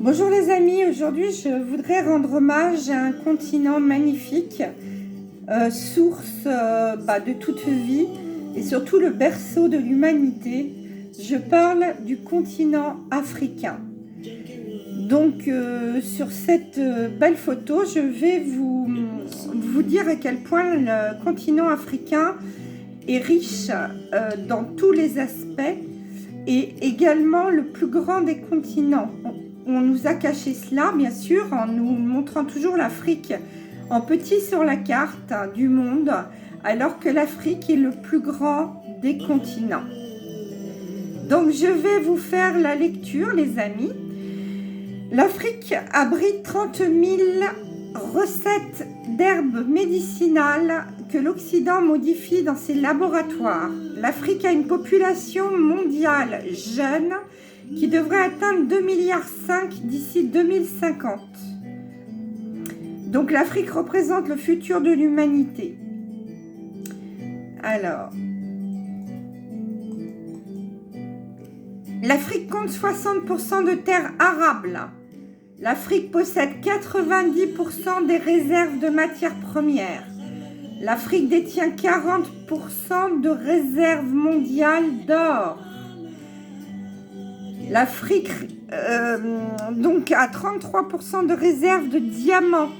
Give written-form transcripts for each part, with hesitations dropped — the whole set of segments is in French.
Bonjour les amis, aujourd'hui je voudrais rendre hommage à un continent magnifique, source de toute vie et surtout le berceau de l'humanité. Je parle du continent africain. Donc sur cette belle photo, je vais vous dire à quel point le continent africain est riche dans tous les aspects et également le plus grand des continents. On nous a caché cela, bien sûr, en nous montrant toujours l'Afrique en petit sur la carte du monde, alors que l'Afrique est le plus grand des continents. Donc, je vais vous faire la lecture, les amis. L'Afrique abrite 30 000 recettes d'herbes médicinales que l'Occident modifie dans ses laboratoires. L'Afrique a une population mondiale jeune qui devrait atteindre 2,5 milliards d'ici 2050. Donc l'Afrique représente le futur de l'humanité. Alors, l'Afrique compte 60% de terres arables. L'Afrique possède 90% des réserves de matières premières. L'Afrique détient 40% de réserves mondiales d'or. L'Afrique donc a 33% de réserves de diamants.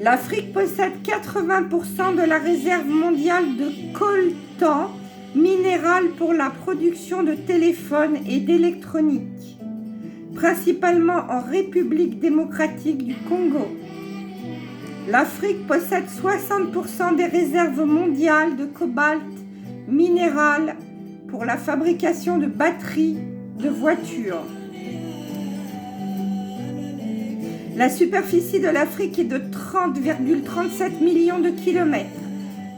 L'Afrique possède 80% de la réserve mondiale de coltan, minéral pour la production de téléphones et d'électronique, principalement en République démocratique du Congo. L'Afrique possède 60% des réserves mondiales de cobalt, minéral, pour la fabrication de batteries de voitures. La superficie de l'Afrique est de 30,37 millions de kilomètres.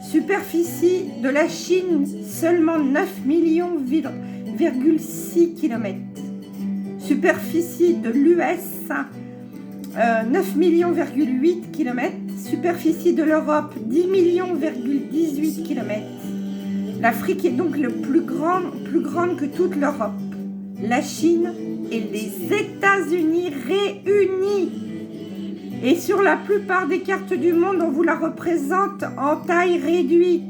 Superficie de la Chine, seulement 9,6 millions kilomètres. Superficie de l'US, 9,8 millions kilomètres. Superficie de l'Europe, 10,18 millions kilomètres. L'Afrique est donc plus grande que toute l'Europe, la Chine et les États-Unis réunis. Et sur la plupart des cartes du monde, on vous la représente en taille réduite.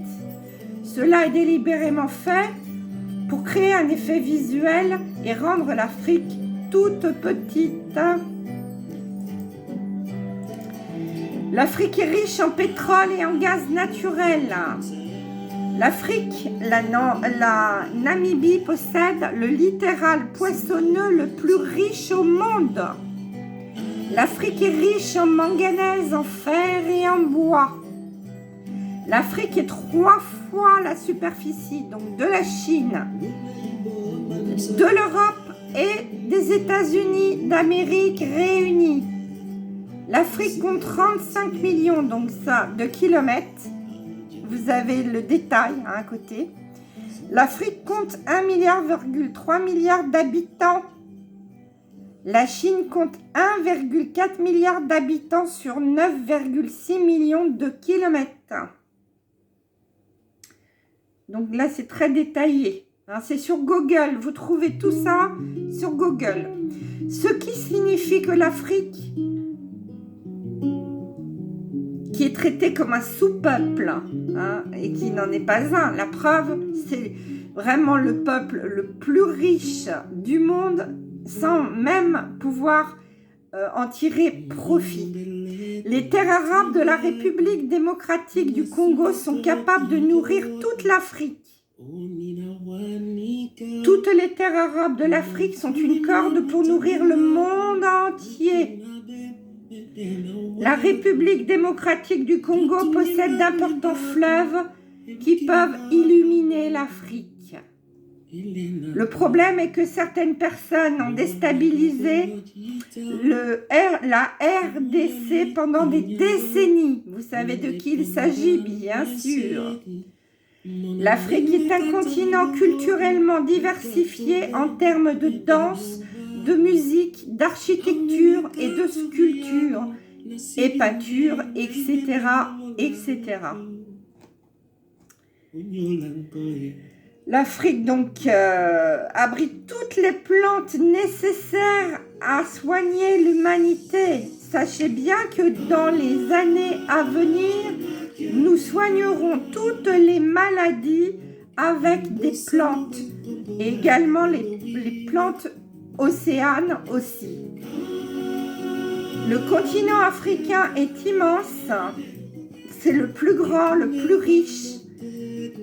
Cela est délibérément fait pour créer un effet visuel et rendre l'Afrique toute petite. L'Afrique est riche en pétrole et en gaz naturel. L'Afrique, la Namibie possède le littoral poissonneux le plus riche au monde. L'Afrique est riche en manganèse, en fer et en bois. L'Afrique est 3 fois la superficie donc de la Chine, de l'Europe et des États-Unis d'Amérique réunis. L'Afrique compte 35 millions de kilomètres. Vous avez le détail à côté. L'Afrique compte 1,3 milliard d'habitants. La Chine compte 1,4 milliard d'habitants sur 9,6 millions de kilomètres. Donc là, c'est très détaillé. C'est sur Google. Vous trouvez tout ça sur Google. Ce qui signifie que l'Afrique, qui est traité comme un sous-peuple, et qui n'en est pas un. La preuve, c'est vraiment le peuple le plus riche du monde, sans même pouvoir en tirer profit. Les terres arabes de la République démocratique du Congo sont capables de nourrir toute l'Afrique. Toutes les terres arabes de l'Afrique sont une corde pour nourrir le monde entier. La République démocratique du Congo possède d'importants fleuves qui peuvent illuminer l'Afrique. Le problème est que certaines personnes ont déstabilisé la RDC pendant des décennies. Vous savez de qui il s'agit, bien sûr. L'Afrique est un continent culturellement diversifié en termes de danse, de musique, d'architecture et de sculpture, et peinture, etc., etc. L'Afrique donc abrite toutes les plantes nécessaires à soigner l'humanité. Sachez bien que dans les années à venir, nous soignerons toutes les maladies avec des plantes. Et également les plantes océanes aussi. Le continent africain est immense. C'est le plus grand, le plus riche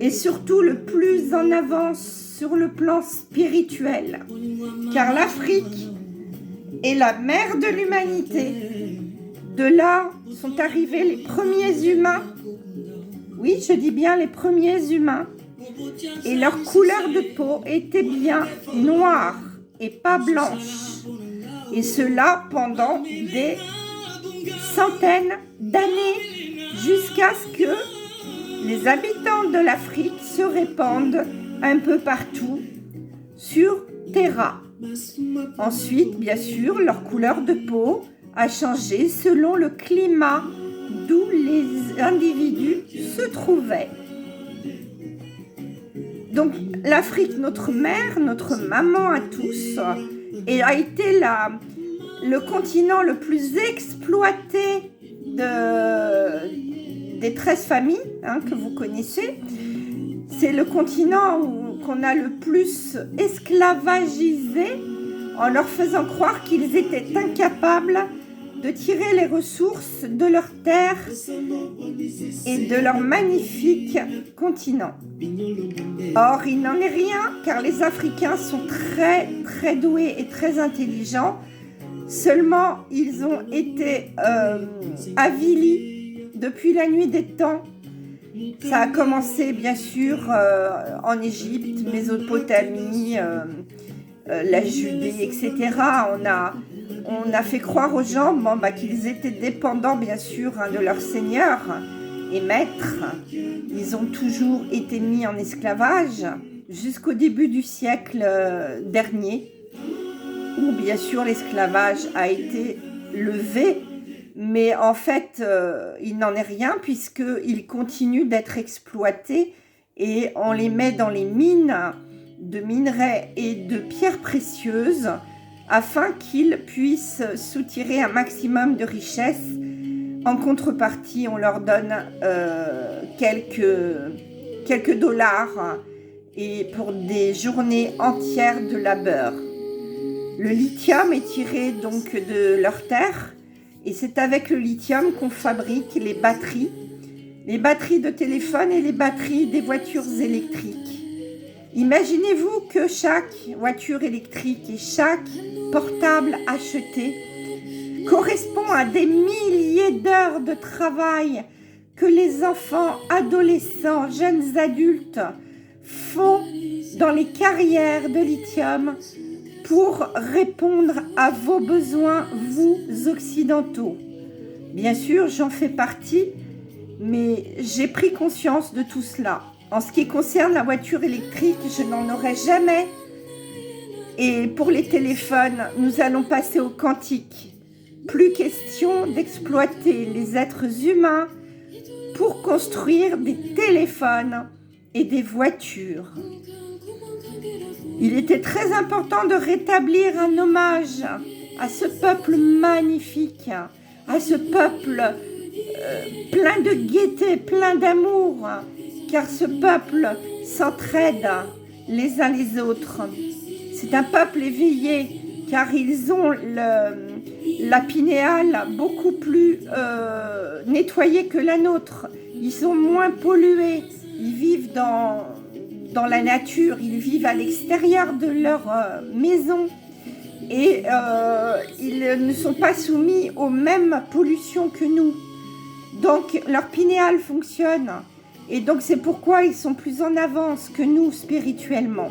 et surtout le plus en avance sur le plan spirituel. Car l'Afrique est la mère de l'humanité. De là sont arrivés les premiers humains. Oui, je dis bien les premiers humains. Et leur couleur de peau était bien noire et pas blanche. Et cela pendant des centaines d'années jusqu'à ce que les habitants de l'Afrique se répandent un peu partout sur Terra. Ensuite, bien sûr, leur couleur de peau a changé selon le climat d'où les individus se trouvaient. Donc l'Afrique, notre mère, notre maman à tous, et a été le continent le plus exploité des 13 familles que vous connaissez. C'est le continent qu'on a le plus esclavagisé en leur faisant croire qu'ils étaient incapables de tirer les ressources de leur terre et de leur magnifique continent. Or, il n'en est rien, car les Africains sont très, très doués et très intelligents. Seulement, ils ont été avilis depuis la nuit des temps. Ça a commencé, bien sûr, en Égypte, Mésopotamie, la Judée, etc. On a fait croire aux gens qu'ils étaient dépendants, bien sûr, de leur seigneur et maître. Ils ont toujours été mis en esclavage jusqu'au début du siècle dernier, où, bien sûr, l'esclavage a été levé. Mais en fait, il n'en est rien puisqu'ils continuent d'être exploités et on les met dans les mines de minerais et de pierres précieuses afin qu'ils puissent soutirer un maximum de richesses. En contrepartie, on leur donne quelques dollars et pour des journées entières de labeur. Le lithium est tiré donc de leur terre et c'est avec le lithium qu'on fabrique les batteries de téléphone et les batteries des voitures électriques. Imaginez-vous que chaque voiture électrique et chaque portable acheté correspond à des milliers d'heures de travail que les enfants, adolescents, jeunes adultes font dans les carrières de lithium pour répondre à vos besoins, vous occidentaux. Bien sûr, j'en fais partie, mais j'ai pris conscience de tout cela. En ce qui concerne la voiture électrique, je n'en aurai jamais. Et pour les téléphones, nous allons passer au quantique. Plus question d'exploiter les êtres humains pour construire des téléphones et des voitures. Il était très important de rétablir un hommage à ce peuple magnifique, à ce peuple plein de gaieté, plein d'amour, car ce peuple s'entraide les uns les autres. C'est un peuple éveillé, car ils ont la pinéale beaucoup plus nettoyée que la nôtre. Ils sont moins pollués, ils vivent dans la nature, ils vivent à l'extérieur de leur maison et ils ne sont pas soumis aux mêmes pollutions que nous. Donc leur pinéale fonctionne et donc c'est pourquoi ils sont plus en avance que nous spirituellement.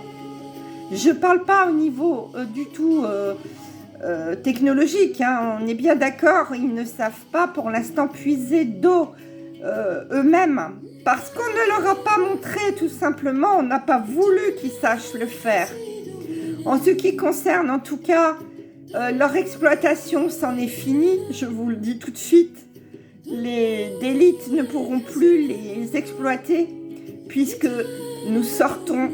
Je ne parle pas au niveau du tout technologique, on est bien d'accord, ils ne savent pas pour l'instant puiser d'eau eux-mêmes. Parce qu'on ne leur a pas montré, tout simplement, on n'a pas voulu qu'ils sachent le faire. En ce qui concerne, en tout cas, leur exploitation, c'en est fini, je vous le dis tout de suite. Les élites ne pourront plus les exploiter, puisque nous sortons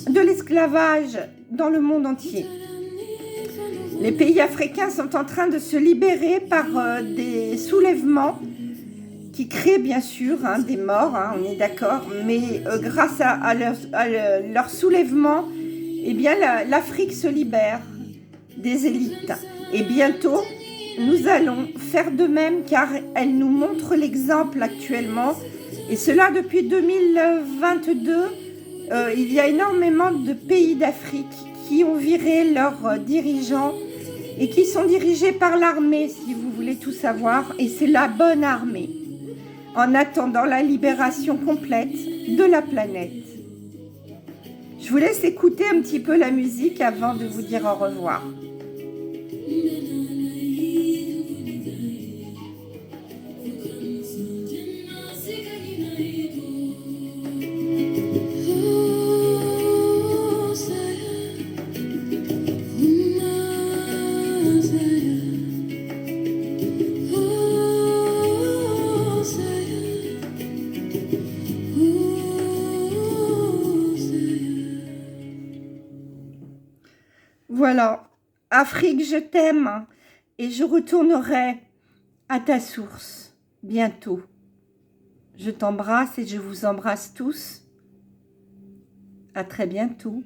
de l'esclavage dans le monde entier. Les pays africains sont en train de se libérer par des soulèvements qui créent bien sûr des morts, on est d'accord, mais grâce à leur soulèvement, eh bien l'Afrique se libère des élites. Et bientôt, nous allons faire de même car elle nous montre l'exemple actuellement. Et cela depuis 2022, il y a énormément de pays d'Afrique qui ont viré leurs dirigeants et qui sont dirigés par l'armée, si vous voulez tout savoir. Et c'est la bonne armée, en attendant la libération complète de la planète. Je vous laisse écouter un petit peu la musique avant de vous dire au revoir. Voilà, Afrique, je t'aime et je retournerai à ta source bientôt. Je t'embrasse et je vous embrasse tous. À très bientôt.